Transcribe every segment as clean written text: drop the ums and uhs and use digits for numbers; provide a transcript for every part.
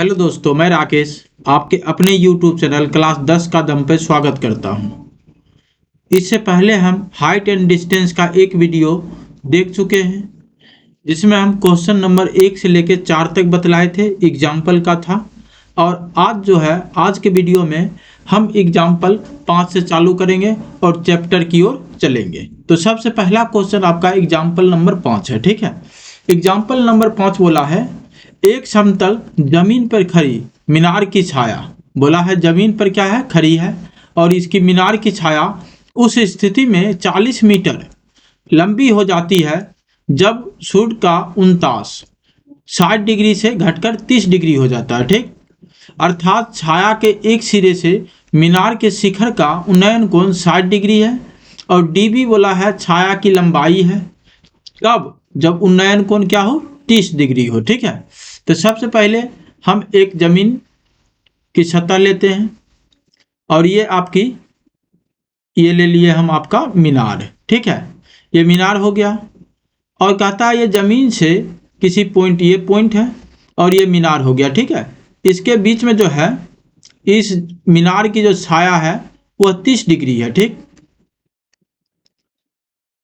Hello दोस्तों, मैं राकेश आपके अपने YouTube चैनल क्लास 10 का दम पे स्वागत करता हूं। इससे पहले हम हाइट एंड डिस्टेंस का एक वीडियो देख चुके हैं जिसमें हम क्वेश्चन नंबर 1 से लेकर 4 तक बतलाए थे, एग्जाम्पल का था। और आज जो है, आज के वीडियो में हम एग्जाम्पल 5 से चालू करेंगे और चैप्टर की ओर चलेंगे। तो सबसे पहला क्वेश्चन आपका एग्जाम्पल नंबर 5 है, ठीक है। एग्जाम्पल नंबर 5 बोला है, एक समतल जमीन पर खड़ी मीनार की छाया। बोला है जमीन पर क्या है, खड़ी है, और इसकी मीनार की छाया उस स्थिति में 40 मीटर लंबी हो जाती है जब सूर्य का उनतास 60 डिग्री से घटकर 30 डिग्री हो जाता है, ठीक। अर्थात छाया के एक सिरे से मीनार के शिखर का उन्नयन कोण 60 डिग्री है और डीबी बोला है छाया की लंबाई है। कब? जब उन्नयन कोण क्या हो, 30 डिग्री हो, ठीक है। तो सबसे पहले हम एक जमीन की सतह लेते हैं और ये आपकी, ये ले लिए हम आपका मीनार, ठीक है। ये मीनार हो गया और कहता है ये जमीन से किसी पॉइंट, ये पॉइंट है और ये मीनार हो गया, ठीक है। इसके बीच में जो है, इस मीनार की जो छाया है वह 30 डिग्री है, ठीक।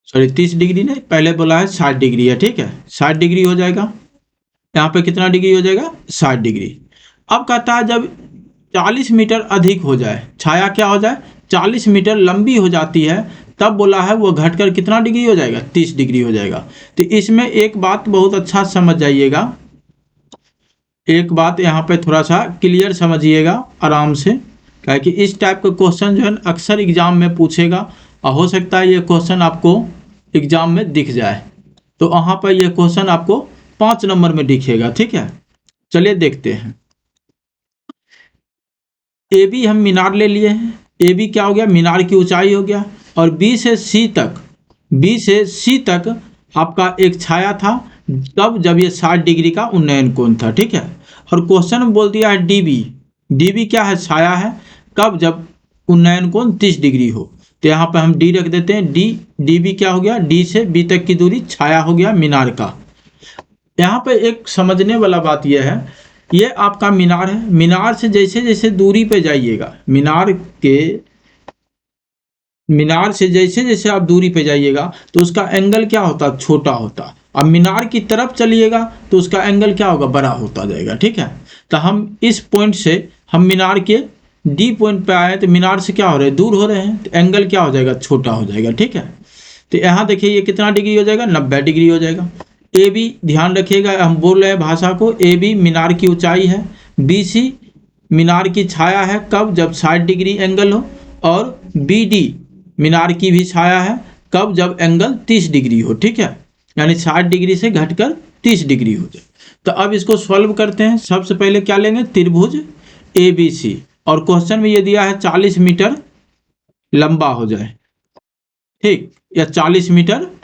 सॉरी, 30 डिग्री नहीं, पहले बोला है 60 डिग्री है, ठीक है। 60 डिग्री हो जाएगा। यहाँ पे कितना डिग्री हो जाएगा, 60 डिग्री। अब कहता है जब 40 मीटर अधिक हो जाए, छाया क्या हो जाए, 40 मीटर लंबी हो जाती है, तब बोला है वो घटकर कितना डिग्री हो जाएगा, 30 डिग्री हो जाएगा। तो इसमें एक बात बहुत अच्छा समझ जाइएगा, एक बात यहाँ पे थोड़ा सा क्लियर समझिएगा आराम से, क्या कि इस टाइप का क्वेश्चन जो है अक्सर एग्जाम में पूछेगा और हो सकता है ये क्वेश्चन आपको एग्जाम में दिख जाए। तो वहाँ पर ये क्वेश्चन आपको 5 नंबर में दिखेगा, ठीक है। चलिए देखते हैं। ए बी हम मीनार ले लिए हैं, ए बी क्या हो गया, मीनार की ऊंचाई हो गया, और बी से सी तक आपका एक छाया था, तब जब ये 60 डिग्री का उन्नयन कोण था, ठीक है। और क्वेश्चन में बोल दिया है डीबी, डीबी क्या है, छाया है, कब, जब उन्नयन कोण 30 डिग्री हो। तो यहाँ पे हम डी रख देते हैं, डीबी क्या हो गया, डी से बी तक की दूरी छाया हो गया मीनार का। यहाँ पे एक समझने वाला बात यह है, ये आपका मीनार है, मीनार से जैसे जैसे दूरी पे जाइएगा, मीनार से जैसे जैसे आप दूरी पे जाइएगा तो उसका एंगल क्या होता, छोटा होता। अब मीनार की तरफ चलिएगा तो उसका एंगल क्या होगा, बड़ा होता जाएगा, ठीक है। तो हम इस पॉइंट से, हम मीनार के डी पॉइंट पे आए तो मीनार से क्या हो रहे हैं, दूर हो रहे हैं, तो एंगल क्या हो जाएगा, छोटा हो जाएगा, ठीक है। तो यहाँ देखिए ये कितना डिग्री हो जाएगा, 90 डिग्री हो जाएगा। ए बी, ध्यान रखिएगा हम बोल रहे हैं भाषा को, ए बी मीनार की ऊंचाई है, बी सी मीनार की छाया है, कब, जब 60 डिग्री एंगल हो, और बी डी मीनार की भी छाया है, कब, जब एंगल 30 डिग्री हो, ठीक है। यानी 60 डिग्री से घटकर 30 डिग्री हो जाए। तो अब इसको सॉल्व करते हैं। सबसे पहले क्या लेंगे, त्रिभुज ए बी सी, और क्वेश्चन में ये दिया है 40 मीटर लंबा हो जाए, ठीक, या 40 मीटर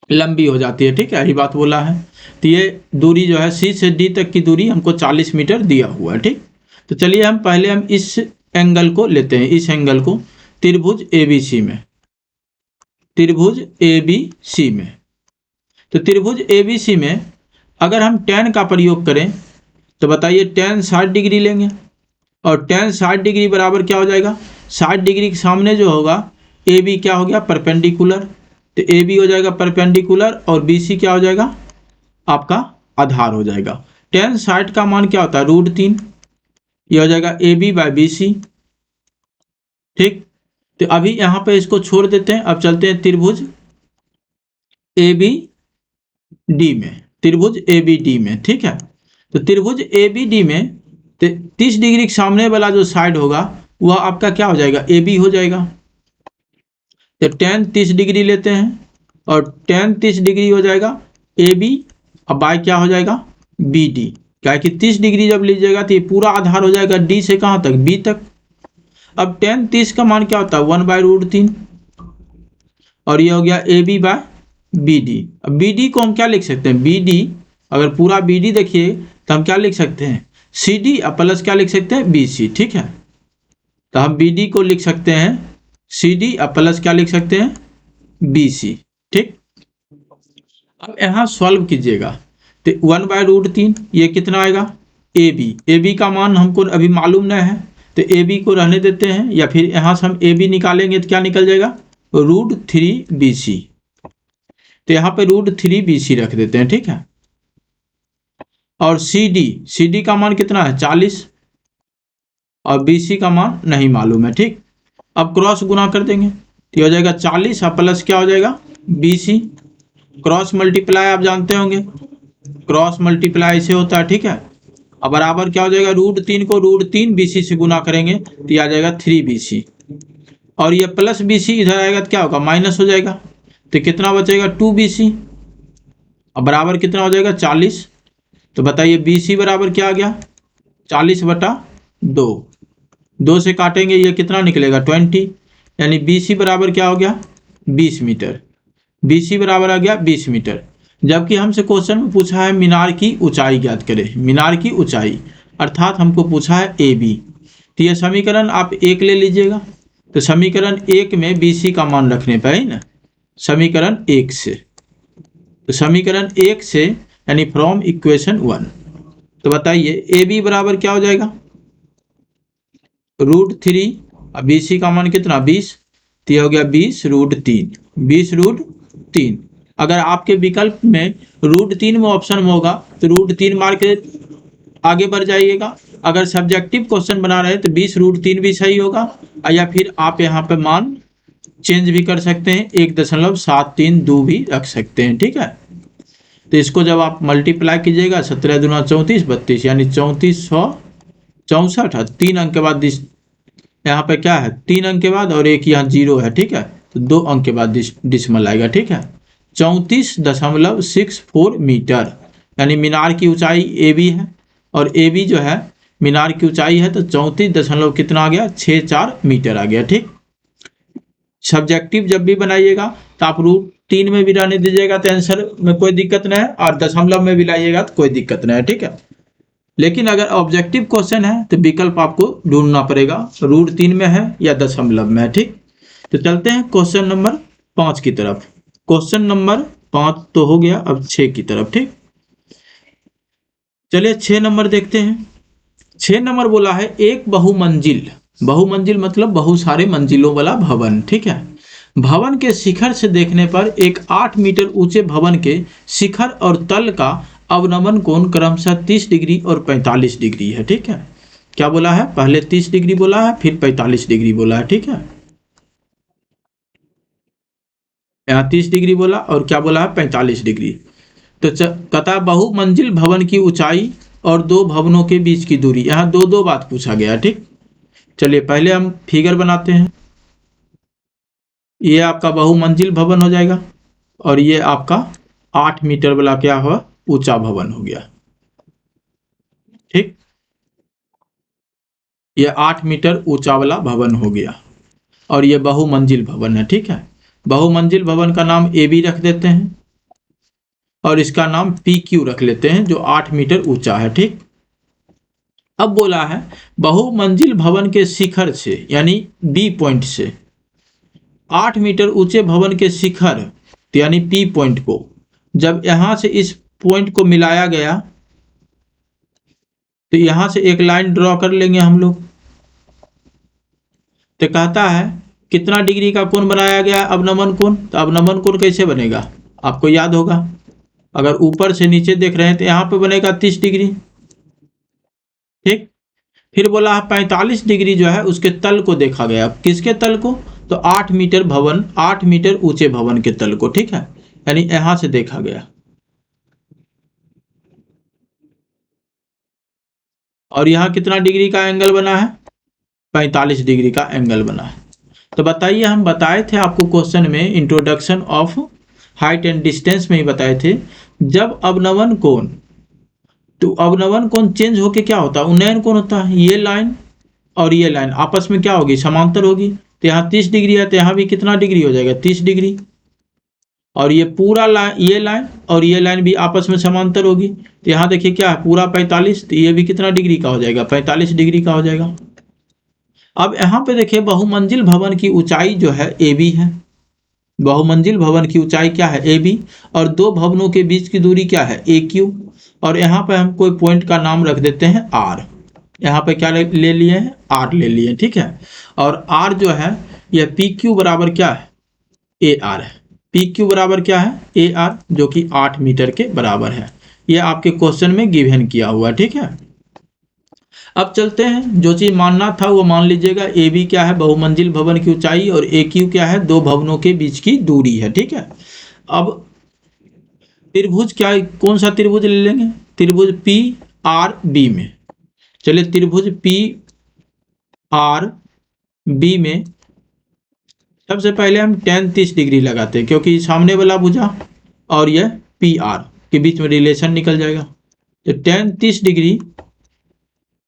लंबी हो जाती है, ठीक है, यही बात बोला है। तो ये दूरी जो है सी से डी तक की दूरी हमको 40 मीटर दिया हुआ है, ठीक। तो चलिए हम पहले हम इस एंगल को लेते हैं, इस एंगल को त्रिभुज एबीसी में, त्रिभुज एबीसी में। तो त्रिभुज एबीसी में अगर हम tan का प्रयोग करें तो बताइए, tan 60 डिग्री लेंगे, और tan 60 डिग्री बराबर क्या हो जाएगा, 60 डिग्री के सामने जो होगा ए बी क्या हो गया, परपेंडिकुलर। तो ए बी हो जाएगा परपेंडिकुलर और बी सी क्या हो जाएगा, आपका आधार हो जाएगा। tan 60 का मान क्या होता है, √3, ये हो जाएगा A B by B C, ठीक। तो अभी यहाँ पे इसको छोड़ देते हैं, अब चलते हैं त्रिभुज ए बी डी में, त्रिभुज ए बी डी में, ठीक है। तो त्रिभुज ए बी डी में 30 डिग्री के सामने वाला जो साइड होगा वह आपका क्या हो जाएगा, ए बी हो जाएगा। तो tan 30 डिग्री लेते हैं और tan 30 डिग्री हो जाएगा ए बी, अब बाय क्या हो जाएगा, बी डी। क्या है कि 30 डिग्री जब लीजिएगा तो ये पूरा आधार हो जाएगा डी से कहाँ तक, बी तक। अब tan 30 का मान क्या होता है, 1/√3, और ये हो गया A B by B D. अब बी डी को हम क्या लिख सकते हैं, बी डी, अगर पूरा बी डी देखिए तो हम क्या लिख सकते हैं, सी डी, और प्लस क्या लिख सकते हैं, बी सी, ठीक है। तो हम बी डी को लिख सकते हैं सी डी, और प्लस क्या लिख सकते हैं, बी सी, ठीक। अब यहाँ सॉल्व कीजिएगा तो 1/√3 ये कितना आएगा, ए बी का मान हमको अभी मालूम नहीं है, तो ए बी को रहने देते हैं, या फिर यहाँ से हम ए बी निकालेंगे तो क्या निकल जाएगा, √3 BC। तो यहाँ पे √3 BC रख देते हैं, ठीक है। और सी डी का मान कितना है 40, और बी सी का मान नहीं मालूम है, ठीक। अब क्रॉस गुना कर देंगे तो हो जाएगा 40 और प्लस क्या हो जाएगा BC। क्रॉस मल्टीप्लाई आप जानते होंगे, क्रॉस मल्टीप्लाई ऐसे होता है, ठीक है। अब बराबर क्या हो जाएगा, √3 को √3 BC से गुना करेंगे तो ये आ जाएगा 3 BC, और ये प्लस BC इधर आएगा तो क्या होगा, माइनस हो जाएगा, तो कितना बचेगा 2 BC। अब बराबर कितना हो जाएगा 40। तो बताइए BC बराबर क्या आ गया, 40/2। 2 से काटेंगे ये कितना निकलेगा 20, यानी BC बराबर क्या हो गया 20 मीटर। BC बराबर आ गया 20 मीटर। जबकि हमसे क्वेश्चन में पूछा है मीनार की ऊंचाई ज्ञात करें, मीनार की ऊंचाई, अर्थात हमको पूछा है AB। तो ये समीकरण आप 1 ले लीजिएगा, तो समीकरण 1 में BC का मान रखने पर है ना, समीकरण 1 से, तो समीकरण 1 से यानी फ्रॉम इक्वेशन 1। तो बताइए AB बराबर क्या हो जाएगा √3, अब BC का मान कितना 20, तो यह हो गया 20√3, 20√3। अगर आपके विकल्प में √3 में ऑप्शन में होगा तो √3 मार के आगे बढ़ जाइएगा। अगर सब्जेक्टिव क्वेश्चन बना रहे तो 20√3 भी सही होगा, या फिर आप यहाँ पे मान चेंज भी कर सकते हैं, 1.732 भी रख सकते हैं, ठीक है। तो इसको जब आप मल्टीप्लाई कीजिएगा 17 दूना 34 32, यानी 3464, 3 अंक के बाद यहाँ पे क्या है 3 अंक के बाद और एक यहाँ 0 है, ठीक है, तो 2 अंक के बाद डिसमल आएगा, ठीक है। 34.64 मीटर, यानी मीनार की ऊंचाई AB है, और AB जो है मीनार की ऊंचाई है, तो 34 कितना आ गया 64 मीटर आ गया, ठीक। सब्जेक्टिव जब भी बनाइएगा तो आप √3 में भी रहने दीजिएगा तो आंसर में कोई दिक्कत नहीं है, और दशमलव में भी लाइएगा तो कोई दिक्कत नहीं है, ठीक है। लेकिन अगर ऑब्जेक्टिव क्वेश्चन है तो विकल्प आपको ढूंढना पड़ेगा, √3 में है या दशमलव में है, ठीक। तो चलते हैं क्वेश्चन नंबर 5 की तरफ। क्वेश्चन नंबर 5 तो हो गया, अब 6 की तरफ, ठीक। चलिए 6 नंबर देखते हैं। 6 नंबर बोला है एक बहुमंजिल, बहुमंजिल मतलब बहुत सारे मंजिलों वाला भवन, ठीक है। भवन के शिखर से देखने पर एक 8 मीटर ऊंचे भवन के शिखर और तल का अवनमन कोण क्रमशः 30 डिग्री और 45 डिग्री है, ठीक है। क्या बोला है, पहले 30 डिग्री बोला है, फिर 45 डिग्री बोला है, ठीक है। यहाँ 30 डिग्री बोला और क्या बोला है 45 डिग्री। तो कहता है बहुमंजिल भवन की ऊंचाई और 2 भवनों के बीच की दूरी, यहाँ दो बात पूछा गया, ठीक। चलिए पहले हम फिगर बनाते हैं। ये आपका बहुमंजिल भवन हो जाएगा, और ये आपका 8 मीटर वाला क्या हुआ ऊंचा भवन हो गया, ठीक। ये 8 मीटर ऊंचा वाला भवन हो गया, और ये बहुमंजिल भवन है, ठीक है। बहुमंजिल भवन का नाम AB रख देते हैं, और इसका नाम PQ रख लेते हैं जो 8 मीटर ऊंचा है, ठीक। अब बोला है बहुमंजिल भवन के शिखर से यानी B पॉइंट से 8 मीटर ऊंचे भवन के शिखर यानी P पॉइंट को जब यहां से इस पॉइंट को मिलाया गया तो यहां से एक लाइन ड्रॉ कर लेंगे हम लोग। तो कहता है कितना डिग्री का कोण बनाया गया अवनमन कोण, तो अवनमन कोण कैसे बनेगा आपको याद होगा, अगर ऊपर से नीचे देख रहे हैं तो यहाँ पे बनेगा 30 डिग्री, ठीक। फिर बोला 45 डिग्री जो है उसके तल को देखा गया, किसके तल को, तो 8 मीटर भवन, 8 मीटर ऊंचे भवन के तल को, ठीक है, यानी यहां से देखा गया। और यहाँ कितना डिग्री का एंगल बना है 45 डिग्री का एंगल बना है। तो बताइए हम बताए थे आपको क्वेश्चन में introduction of height and distance में ही बताए थे, जब अवनमन कोण, तो अवनमन कोण चेंज होके क्या होता है उन्नयन कोण होता है। ये लाइन और ये लाइन आपस में क्या होगी समांतर होगी, तो यहाँ 30 डिग्री है तो यहाँ भी कितना डिग्री हो जाएगा 30 डिग्री, और ये पूरा लाइन, ये लाइन और ये लाइन भी आपस में समांतर होगी, तो यहाँ देखिए क्या है पूरा 45, तो ये भी कितना डिग्री का हो जाएगा 45 डिग्री का हो जाएगा। अब यहाँ पे देखिए बहुमंजिल भवन की ऊंचाई जो है AB है, बहुमंजिल भवन की ऊंचाई क्या है AB, और 2 भवनों के बीच की दूरी क्या है AQ। और यहाँ पे हम कोई पॉइंट का नाम रख देते हैं आर। यहाँ पे क्या ले लिए हैं, आर ले लिए, ठीक है। और आर जो है यह पी क्यू बराबर क्या है, ए आर है। पी क्यू बराबर क्या है, ए आर, जो कि 8 मीटर के बराबर है। यह आपके क्वेश्चन में गिवन किया हुआ, ठीक है। अब चलते हैं, जो चीज मानना था वो मान लीजिएगा। ए बी क्या है, बहुमंजिल भवन की ऊंचाई, और ए क्यू क्या है, दो भवनों के बीच की दूरी है, ठीक है। अब त्रिभुज क्या, कौन सा त्रिभुज ले लेंगे, त्रिभुज पी आर बी में। चलिए त्रिभुज पी आर बी में सबसे पहले हम tan 30 डिग्री लगाते हैं, क्योंकि सामने वाला भुजा और यह पी आर के बीच में रिलेशन निकल जाएगा। तो tan 30 degree,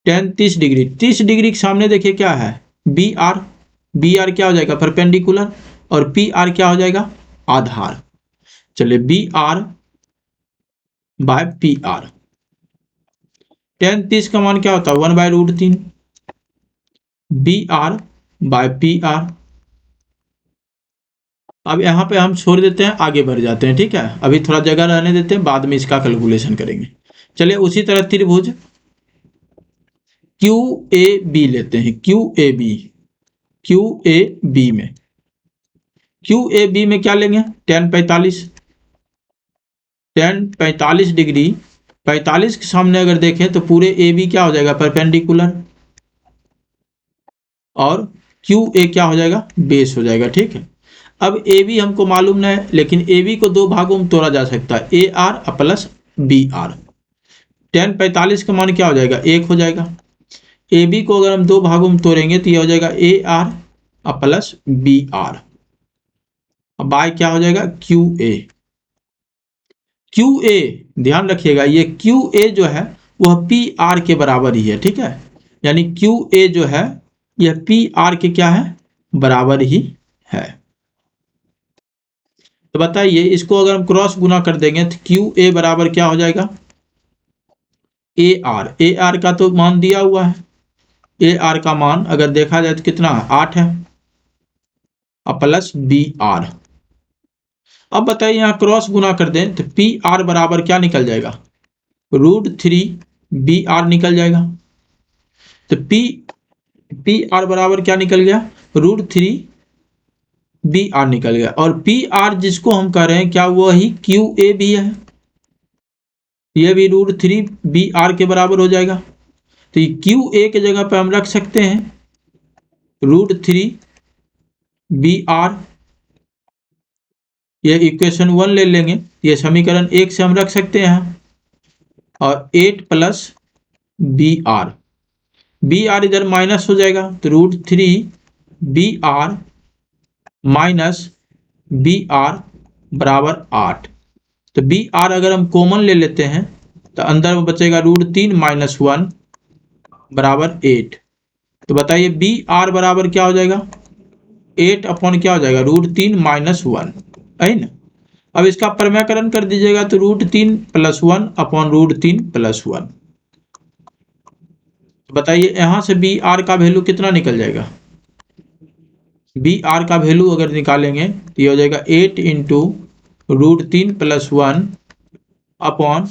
tan 30 degree, 30 degree के सामने देखिए क्या है, बी आर। बी आर क्या हो जाएगा, परपेंडिकुलर, और पी आर क्या हो जाएगा, आधार। चलिए B R by P R, tan 30 का मान क्या होता है, 1/√3 B R by P R. अब यहाँ पे हम छोड़ देते हैं, आगे बढ़ जाते हैं, ठीक है। अभी थोड़ा जगह रहने देते हैं, बाद में इसका कैलकुलेशन करेंगे। चलिए उसी तरह त्रिभुज क्यू ए बी लेते हैं, Q A B, Q A B में, क्यू ए बी में क्या लेंगे, tan 45, tan 45 डिग्री, 45 के सामने अगर देखें तो पूरे ए बी क्या हो जाएगा, परपेंडिकुलर, और क्यू ए क्या हो जाएगा, बेस हो जाएगा, ठीक है। अब ए बी हमको मालूम नहीं है, लेकिन ए बी को दो भागों में तोड़ा जा सकता है, A R plus B R. tan 45 का मान क्या हो जाएगा, 1 हो जाएगा। ए बी को अगर हम दो भागों में तोड़ेंगे तो यह हो जाएगा A R plus B R, अब बाय क्या हो जाएगा, क्यू ए। क्यू ए ध्यान रखिएगा, ये क्यू ए जो है वह पी आर के बराबर ही है, ठीक है। यानी क्यू ए जो है यह पी आर के क्या है, बराबर ही है। तो बताइए इसको अगर हम क्रॉस गुना कर देंगे तो क्यू ए बराबर क्या हो जाएगा, ए आर। ए आर का तो मान दिया हुआ है, ए आर का मान अगर देखा जाए तो कितना है, 8 है, और प्लस बी आर। अब बताइए यहाँ क्रॉस गुना कर दें तो पी आर बराबर क्या निकल जाएगा, √3 बी आर निकल जाएगा। तो पी आर बराबर क्या निकल गया, √3 बी आर निकल गया। और पी आर जिसको हम कह रहे हैं क्या, वही क्यू ए भी है, यह भी √3 बी आर के बराबर हो जाएगा। तो ये क्यू ए के जगह पे हम रख सकते हैं √3 बी आर, यह इक्वेशन 1 ले लेंगे, ये समीकरण 1 से हम रख सकते हैं, और 8 plus B R, B R इधर माइनस हो जाएगा, तो √3 B R minus B R बराबर 8। तो बी आर अगर हम कॉमन ले लेते हैं तो अंदर में बचेगा √3 माइनस 1 बराबर 8। तो बताइए बी आर बराबर क्या हो जाएगा, 8 अपॉन क्या हो जाएगा, √3 माइनस 1, है ना। अब इसका प्रमेयकरण कर दीजिएगा तो √3 प्लस 1 अपॉन √3 प्लस 1। बताइए यहाँ से बी आर का वैल्यू कितना निकल जाएगा, बी आर का वैल्यू अगर निकालेंगे तो ये हो जाएगा 8 इंटू √3 प्लस 1 अपॉन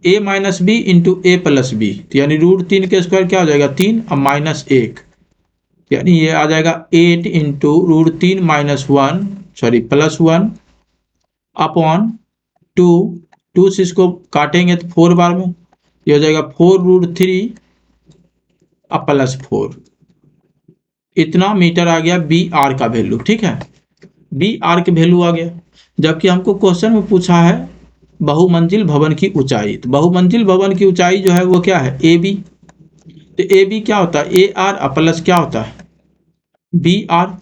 ए माइनस बी इंटू ए प्लस बी, तो यानी √3 के स्क्वायर क्या हो जाएगा, 3 और माइनस 1, यानी ये आ जाएगा 8 into √3 minus 1 sorry plus 1 upon 2, 2 से इसको काटेंगे तो 4 बार में, ये हो जाएगा 4√3 प्लस 4। इतना मीटर आ गया बी आर का वैल्यू, ठीक है। बी आर के वैल्यू आ गया। जबकि हमको क्वेश्चन में पूछा है बहुमंजिल भवन की ऊंचाई, तो बहुमंजिल भवन की ऊंचाई जो है वो क्या है, ए बी। तो ए बी क्या होता है, ए आर प्लस क्या होता है, बी आर।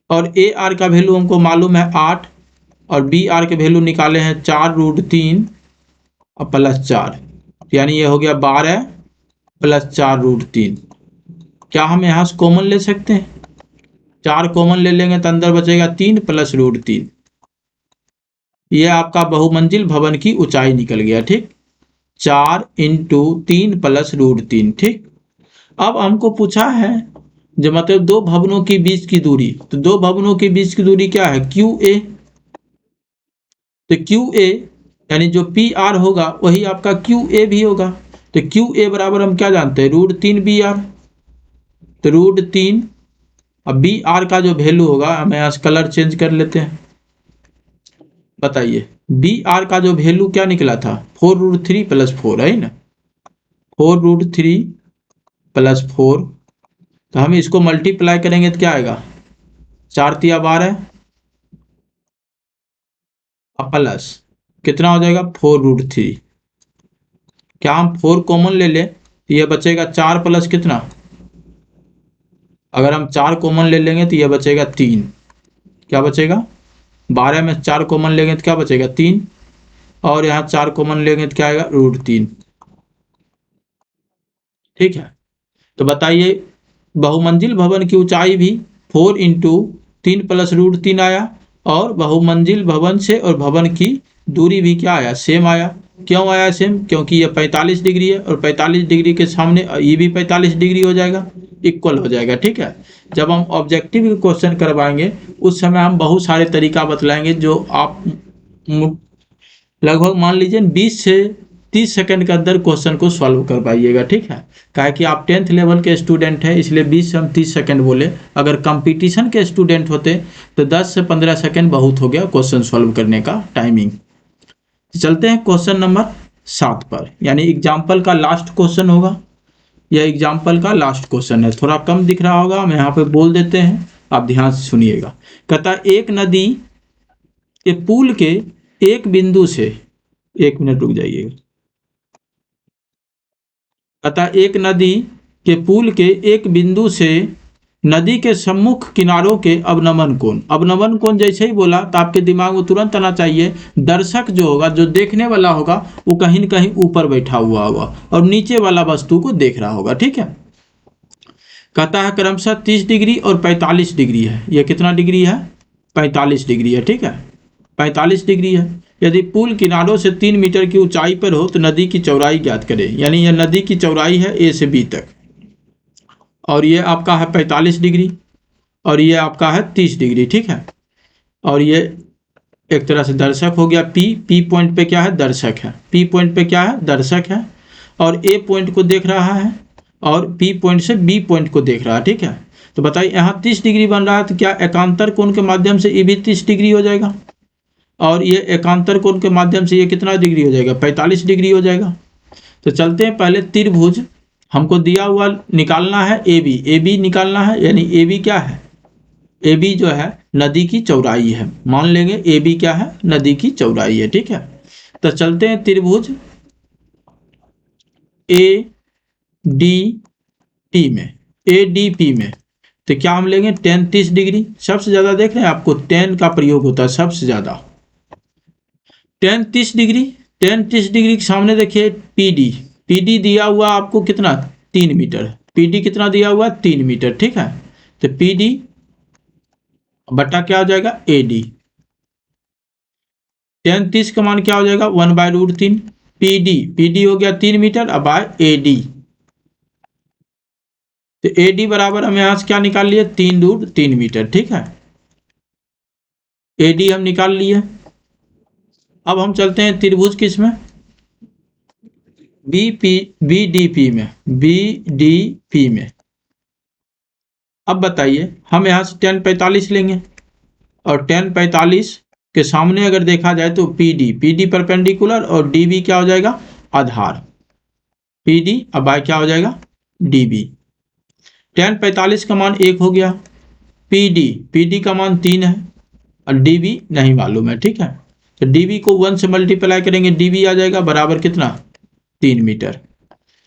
और ए आर का वैल्यू हमको मालूम है 8, और बी आर के वैल्यू निकाले हैं 4√3 और प्लस 4, यानी ये हो गया 12 प्लस 4√3। क्या हम यहाँ से कॉमन ले सकते हैं, 4 कॉमन ले लेंगे तो अंदर बचेगा 3 प्लस √3। ये आपका बहुमंजिल भवन की ऊंचाई निकल गया, ठीक। 4 इंटू 3 प्लस √3, ठीक। अब हमको पूछा है जो मतलब दो भवनों के बीच की दूरी, तो दो भवनों के बीच की दूरी क्या है, क्यू ए। तो क्यू ए यानी जो पी आर होगा वही आपका क्यू ए भी होगा। तो क्यू ए बराबर हम क्या जानते हैं, √3 BR। तो √3, अब बी आर का जो वैल्यू होगा, हम यहाँ से कलर चेंज कर लेते हैं। बताइए बी आर का जो वैल्यू क्या निकला था, 4√3 + 4 है ना, 4√3 + 4। तो हम इसको मल्टीप्लाई करेंगे तो क्या आएगा, 4×3 = 12 और प्लस कितना हो जाएगा 4√3। क्या हम 4 कॉमन ले लें तो ये बचेगा 4 प्लस कितना, अगर हम 4 कॉमन ले लेंगे तो ये बचेगा 3। क्या बचेगा, 12 में 4 कॉमन लेंगे तो क्या बचेगा 3, और यहाँ 4 कॉमन लेंगे तो क्या आएगा √3। ठीक है। तो बताइए बहुमंजिल भवन की ऊंचाई भी 4 × 3 + √3 आया, और बहुमंजिल भवन से और भवन की दूरी भी क्या आया, सेम आया। क्यों आया सेम, क्योंकि ये 45 डिग्री है, और 45 डिग्री के सामने ये भी 45 डिग्री हो जाएगा, इक्वल हो जाएगा। ठीक है। जब हम ऑब्जेक्टिव क्वेश्चन करवाएंगे उस समय हम बहुत सारे तरीका बतलाएंगे, जो आप लगभग मान लीजिए 20 से 30 सेकंड के अंदर क्वेश्चन को सॉल्व कर पाइएगा। ठीक है। काहे कि आप 10th लेवल के स्टूडेंट हैं, इसलिए 20 से हम 30 सेकंड बोले। अगर कंपटीशन के स्टूडेंट होते तो 10 से 15 सेकंड बहुत हो गया क्वेश्चन सॉल्व करने का टाइमिंग। चलते हैं क्वेश्चन नंबर 7 पर, यानी एग्जाम्पल का लास्ट क्वेश्चन होगा। यह एग्जाम्पल का लास्ट क्वेश्चन है, थोड़ा कम दिख रहा होगा, हम यहाँ पे बोल देते हैं, आप ध्यान से सुनिएगा। कहता एक नदी के पुल के एक बिंदु से, 1 मिनट रुक जाइएगा। अतः एक नदी के पुल के एक बिंदु से नदी के सम्मुख किनारों के अवनमन कोण, अवनमन कोण जैसे ही बोला तो आपके दिमाग में तुरंत आना चाहिए, दर्शक जो होगा, जो देखने वाला होगा, वो कहीं न कहीं ऊपर बैठा हुआ होगा और नीचे वाला वस्तु को देख रहा होगा। ठीक है। कहता है क्रमशः 30 डिग्री और 45 डिग्री है। ये कितना डिग्री है, 45 डिग्री है। ठीक है, 45 डिग्री है। यदि पुल किनारों से 3 मीटर की ऊंचाई पर हो तो नदी की चौड़ाई ज्ञात करें। यानी यह नदी की चौड़ाई है ए से बी तक, और ये आपका है 45 डिग्री, और ये आपका है 30 डिग्री। ठीक है। और ये एक तरह से दर्शक हो गया, पी पॉइंट पे क्या है, दर्शक है। पी पॉइंट पे क्या है, दर्शक है, और ए पॉइंट को देख रहा है, और पी पॉइंट से बी पॉइंट को देख रहा है। ठीक है। तो बताइए यहाँ 30 डिग्री बन रहा है, तो क्या एकांतर कोण के माध्यम से ये भी 30 डिग्री हो जाएगा, और ये एकांतर कोण के माध्यम से ये कितना डिग्री हो जाएगा, 45 डिग्री हो जाएगा। तो चलते हैं, पहले त्रिभुज हमको दिया हुआ निकालना है, ए बी निकालना है। यानी ए बी क्या है, ए बी जो है नदी की चौड़ाई है, मान लेंगे ए बी क्या है, नदी की चौड़ाई है। ठीक है। तो चलते हैं त्रिभुज ए डी पी में, ए डी पी में, तो क्या हम लेंगे tan 30 डिग्री। सबसे ज्यादा देख रहे हैं आपको tan का प्रयोग होता है सबसे ज्यादा, tan 30 डिग्री। tan 30 डिग्री के सामने देखिए पीडी, पीडी दिया हुआ आपको कितना, 3 मीटर। पीडी कितना दिया हुआ, 3 मीटर। ठीक है। तो पीडी बटा क्या हो जाएगा, एडी। tan 30 का मान क्या हो जाएगा, 1/√3। पीडी हो गया 3 मीटर, अब बाय एडी। तो एडी बराबर हम यहां से क्या निकाल लिए, 3√3 मीटर। ठीक है। एडी हम निकाल लिए। अब हम चलते हैं त्रिभुज किस में, बीडीपी में, बीडीपी में। अब बताइए हम यहाँ से tan 45 लेंगे, और tan 45 के सामने अगर देखा जाए तो पीडी परपेंडिकुलर, और डीबी क्या हो जाएगा, आधार। पीडी अब बाय क्या हो जाएगा, डीबी। tan 45 का मान 1 हो गया, पीडी का मान 3 है, और डीबी नहीं मालूम है। ठीक है। तो डीबी को 1 से मल्टीप्लाई करेंगे, डीबी आ जाएगा बराबर कितना, 3 मीटर।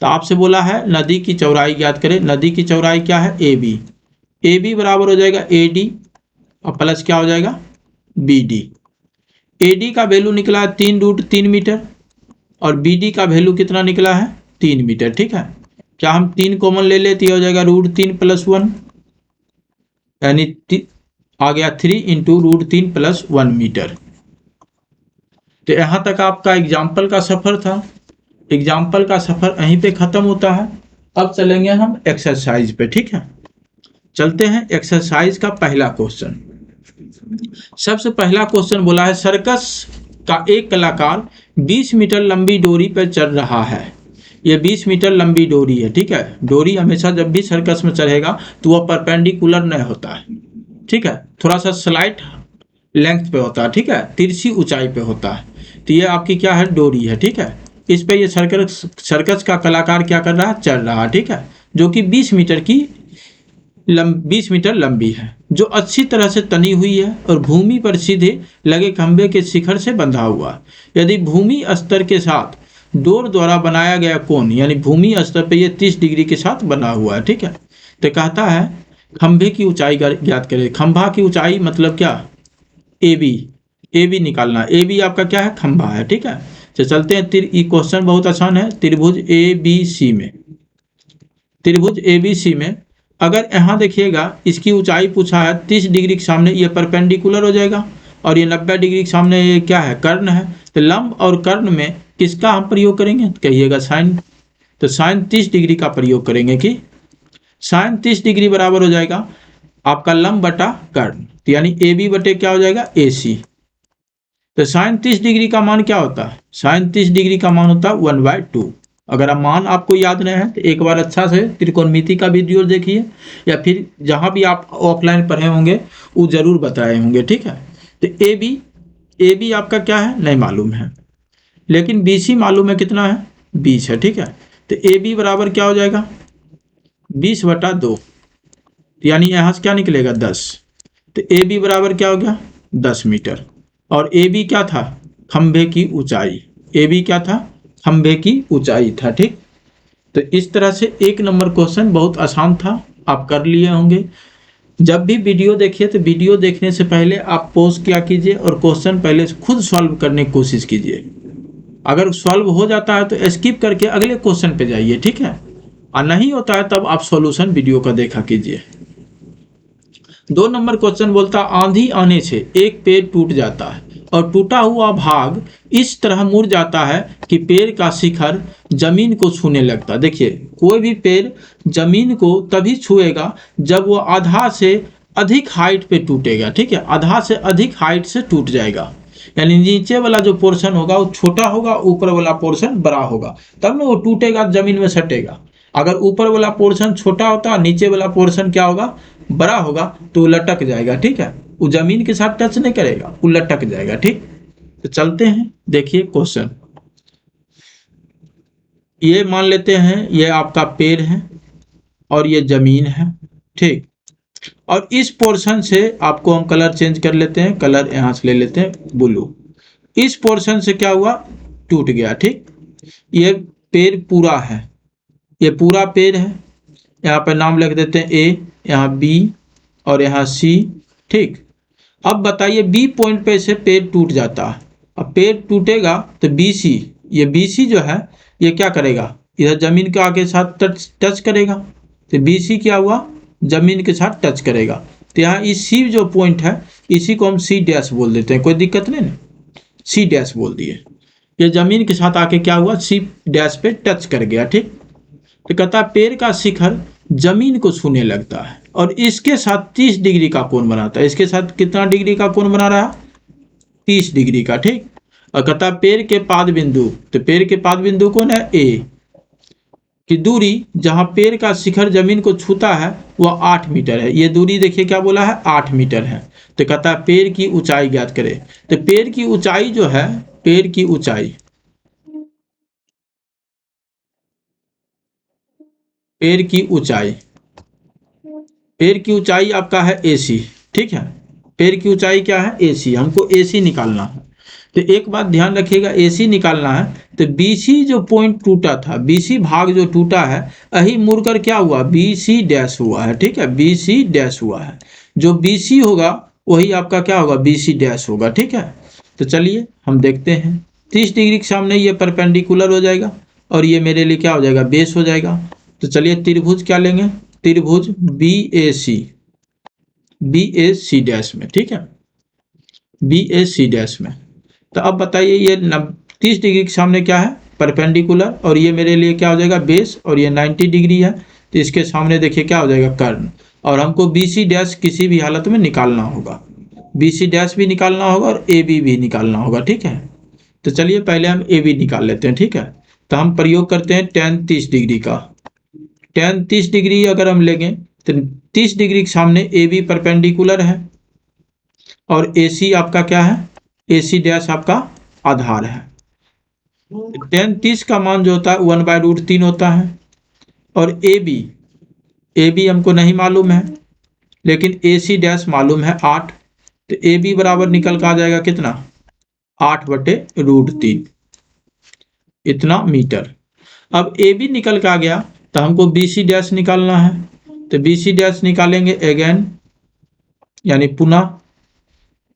तो आपसे बोला है नदी की चौड़ाई ज्ञात करें। नदी की चौड़ाई क्या है, ए बी बराबर हो जाएगा ए डी, और प्लस क्या हो जाएगा, बी डी। ए डी का वैल्यू निकला है 3√3 मीटर, और बी डी का वैल्यू कितना निकला है, 3 मीटर। ठीक है। क्या हम 3 कॉमन ले लेते, हो जाएगा √3 + 1, यानी आ गया 3 × √3 + 1 मीटर। तो यहाँ तक आपका एग्जाम्पल का सफ़र था। एग्जाम्पल का सफ़र यहीं पे ख़त्म होता है। अब चलेंगे हम एक्सरसाइज पे। ठीक है। चलते हैं एक्सरसाइज का पहला क्वेश्चन। सबसे पहला क्वेश्चन बोला है, सर्कस का एक कलाकार 20 मीटर लंबी डोरी पर चढ़ रहा है। ये 20 मीटर लंबी डोरी है, ठीक है। डोरी हमेशा जब भी सर्कस में चढ़ेगा तो वह परपेंडिकुलर नहीं होता है, ठीक है, थोड़ा सा स्लाइट लेंथ पे होता है, ठीक है, तिरछी ऊंचाई पे होता है। तो ये आपकी क्या है, डोरी है, ठीक है। इस पे ये सर्कस का कलाकार क्या कर रहा है, चढ़ रहा है, ठीक है, जो कि 20 मीटर लंबी है, जो अच्छी तरह से तनी हुई है और भूमि पर सीधे लगे खंभे के शिखर से बंधा हुआ है। यदि भूमि स्तर के साथ डोर द्वारा बनाया गया कोण, यानी भूमि स्तर पे ये 30 डिग्री के साथ बना हुआ है, ठीक है। तो कहता है खंभे की ऊंचाई ज्ञात करें। खंभा की ऊंचाई मतलब क्या, ए बी, ए बी निकालना। ए बी आपका क्या है, खंभा है, ठीक है। तो चलते हैं, ये क्वेश्चन बहुत आसान है। त्रिभुज ए बी सी में, त्रिभुज ए बी सी में अगर यहाँ देखिएगा इसकी ऊंचाई पूछा है 30 डिग्री के सामने, ये परपेंडिकुलर हो जाएगा, और ये 90 डिग्री के सामने ये क्या है, कर्ण है। तो लंब और कर्ण में किसका हम प्रयोग करेंगे, कहिएगा साइन। तो साइन 30 डिग्री का प्रयोग करेंगे कि साइन 30 डिग्री बराबर हो जाएगा आपका लंब बटा कर्ण, तो यानी ए बी बटे क्या हो जाएगा, ए सी। तो साइन 30 डिग्री का मान क्या होता है, साइन 30 डिग्री का मान होता है 1/2। अगर आप मान आपको याद नहीं है तो एक बार अच्छा से त्रिकोणमिति का वीडियो देखिए, या फिर जहाँ भी आप ऑफलाइन पढ़े होंगे वो जरूर बताए होंगे, ठीक है। तो ए बी आपका क्या है, नहीं मालूम है, लेकिन बी सी मालूम है, कितना है, 20 है, ठीक है। तो ए बी बराबर क्या हो जाएगा, 20/2, यानी यहाँ से क्या निकलेगा, 10। तो ए बी बराबर क्या हो गया, 10 मीटर। और ए बी क्या था, खंभे की ऊंचाई। ए बी क्या था, खंभे की ऊंचाई था, ठीक। तो इस तरह से 1 नंबर क्वेश्चन बहुत आसान था, आप कर लिए होंगे। जब भी वीडियो देखिए तो वीडियो देखने से पहले आप पॉज क्या कीजिए और क्वेश्चन पहले से खुद सॉल्व करने की कोशिश कीजिए। अगर सॉल्व हो जाता है तो स्किप करके अगले क्वेश्चन पे जाइए, ठीक है, और नहीं होता है तब आप सॉल्यूशन वीडियो का देखा कीजिए। 2 नंबर क्वेश्चन बोलता, आंधी आने से एक पेड़ टूट जाता है और टूटा हुआ भाग इस तरह मुड़ जाता है कि पेड़ का शिखर जमीन को छूने लगता है। देखिए, कोई भी पेड़ जमीन को तभी छुएगा जब वो आधा से अधिक हाइट पे टूटेगा, ठीक है, आधा से अधिक हाइट से टूट जाएगा। यानी नीचे वाला जो पोर्शन होगा वो छोटा होगा, ऊपर वाला पोर्शन बड़ा होगा, तब ना वो टूटेगा, जमीन में सटेगा। अगर ऊपर वाला पोर्शन छोटा होता है, नीचे वाला पोर्शन क्या होगा, बड़ा होगा, तो लटक जाएगा, ठीक है, वो जमीन के साथ टच नहीं करेगा, वो लटक जाएगा, ठीक। तो चलते हैं, देखिए क्वेश्चन। ये मान लेते हैं ये आपका पेड़ है और ये जमीन है, ठीक। और इस पोर्शन से आपको हम कलर चेंज कर लेते हैं, कलर यहाँ से ले लेते हैं ब्लू। इस पोर्शन से क्या हुआ, टूट गया, ठीक। ये पेड़ पूरा है, ये पूरा पेड़ है। यहाँ पर नाम लिख देते हैं ए, यहाँ बी और यहाँ सी, ठीक। अब बताइए बी पॉइंट पे से पेड़ टूट जाता है। अब पेड़ टूटेगा तो बी सी, ये बी सी जो है ये क्या करेगा, इधर जमीन के आगे साथ टच करेगा। तो बी सी क्या हुआ, जमीन के साथ टच करेगा। तो यहाँ इस सी जो पॉइंट है इसी को हम सी डैश बोल देते हैं, कोई दिक्कत नहीं ना, सी डैश बोल दिए। ये जमीन के साथ आके क्या हुआ, सी डैश पे टच कर गया, ठीक। तो कहता है पेड़ का शिखर जमीन को छूने लगता है और इसके साथ 30 डिग्री का कोण बनाता है। इसके साथ कितना डिग्री का कोण बना रहा है, 30 डिग्री का, ठीक। और कहता है पेड़ के पाद बिंदु, तो पेड़ के पाद बिंदु कौन है, ए की दूरी जहां पेड़ का शिखर जमीन को छूता है वह 8 मीटर है। ये दूरी देखिए क्या बोला है, 8 मीटर है। तो कहता है पेड़ की ऊंचाई ज्ञात करें। तो पेड़ की ऊंचाई जो है, पेड़ की ऊंचाई, पेड़ की ऊंचाई, पेड़ की ऊंचाई आपका है AC, ठीक है। पेड़ की ऊंचाई क्या है, AC, हमको AC निकालना है। तो एक बात ध्यान रखिएगा, AC निकालना है तो BC जो पॉइंट टूटा था, BC भाग जो टूटा है, यही मुड़कर क्या हुआ, BC डैश हुआ है, ठीक है, BC डैश हुआ है। जो BC होगा वही आपका क्या होगा, BC डैश होगा, ठीक है। तो चलिए हम देखते हैं, 30 डिग्री के सामने ये परपेंडिकुलर हो जाएगा और ये मेरे लिए क्या हो जाएगा, बेस हो जाएगा। तो चलिए त्रिभुज क्या लेंगे, त्रिभुज BAC डैश में, ठीक है, BAC डैश में। तो अब बताइए ये 30 डिग्री के सामने क्या है, परपेंडिकुलर, और ये मेरे लिए क्या हो जाएगा, बेस, और ये 90 डिग्री है। तो इसके सामने देखिए क्या हो जाएगा, कर्ण। और हमको BC डैश किसी भी हालत में निकालना होगा, BC डैश भी निकालना होगा और AB भी निकालना होगा, ठीक है। तो चलिए पहले हम ए बी निकाल लेते हैं, ठीक है। तो हम प्रयोग करते हैं tan 30 डिग्री का। tan 30 डिग्री अगर हम लेंगे तो 30 डिग्री के सामने ए बी परपेंडिकुलर है और ए सी आपका क्या है, ए सी डैश आपका आधार है। tan 30 का मान जो होता है 1/√3 होता है। और ए बी हमको नहीं मालूम है, लेकिन ए सी डैश मालूम है 8। तो ए बी बराबर निकल कर आ जाएगा कितना, 8/√3 इतना मीटर। अब ए बी निकल के आ गया तो हमको बी सी डैश निकालना है। तो बी सी डैश निकालेंगे अगेन, यानी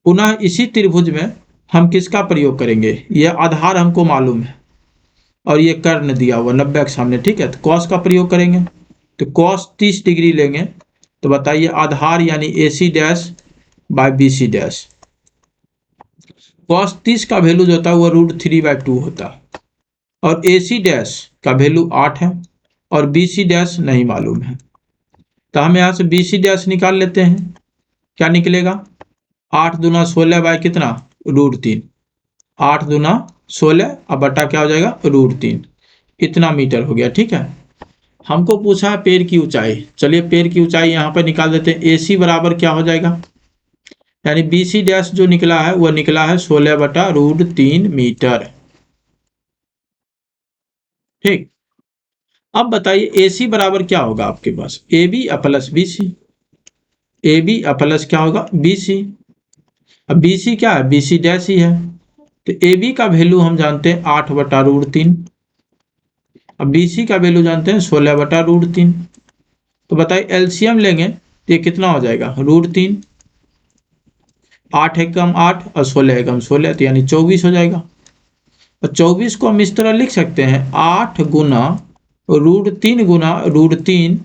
पुनः इसी त्रिभुज में हम किसका प्रयोग करेंगे, यह आधार हमको मालूम है और ये कर्ण दिया हुआ 90 के सामने, ठीक है। तो कॉस का प्रयोग करेंगे। तो कॉस 30 डिग्री लेंगे तो बताइए आधार यानी A C dash by B C dash. Cos 30 का वैल्यू जो होता है वो √3/2 होता है और ए सी डैश का वैल्यू 8 है और बी सी डैश नहीं मालूम है। तो हम यहाँ से बी सी डैश निकाल लेते हैं। क्या निकलेगा, 8 दूना 16 बाय कितना, √3। 8 दूना 16 अब बटा क्या हो जाएगा, √3। इतना मीटर हो गया, ठीक है। हमको पूछा है पेड़ की ऊंचाई। चलिए पेड़ की ऊंचाई यहाँ पर निकाल देते हैं। ए सी बराबर क्या हो जाएगा, यानी बी सी डैश जो निकला है वह निकला है 16/√3 मीटर, ठीक। अब बताइए ए सी बराबर क्या होगा आपके पास, A B plus B C. A B plus क्या होगा, बी सी। अब बी सी क्या है, बी सी डैश ही है। तो ए बी का वैल्यू हम जानते हैं 8/√3। अब बी सी का वैल्यू जानते हैं 16/√3। तो बताइए एलसीएम लेंगे तो ये कितना हो जाएगा, √3। 8 एकम 8 और 16 एकम 16, तो यानी 24 हो जाएगा। और 24 को हम इस तरह लिख सकते हैं, 8 गुना √3 गुना √3